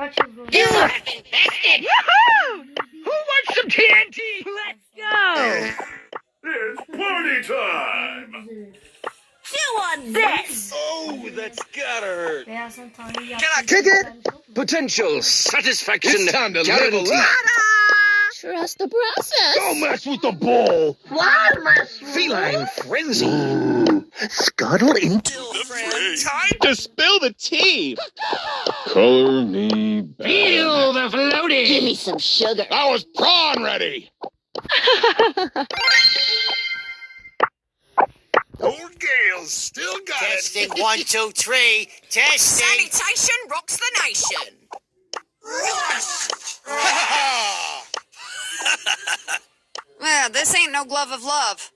Kaç yıl sonra? You have infested! Woohoo! Who wants some TNT? Let's go! It's party time! Chew on this! Oh, that's gotta hurt. Veya sen Tanrı'yı Can I yaptın. kick it? Sen çok mu? Potential satisfaction It's time to level guaranteed. up. Trust the process. Don't mess with the ball! Feline frenzy. Scuttle into Time to spill the tea. color me bad. Feel the floating. Give me some sugar. I was prawn ready! Old Gale's still got Testing 1, 2, 3. Testing. Sanitation rocks the nation! Well, this ain't no glove of love.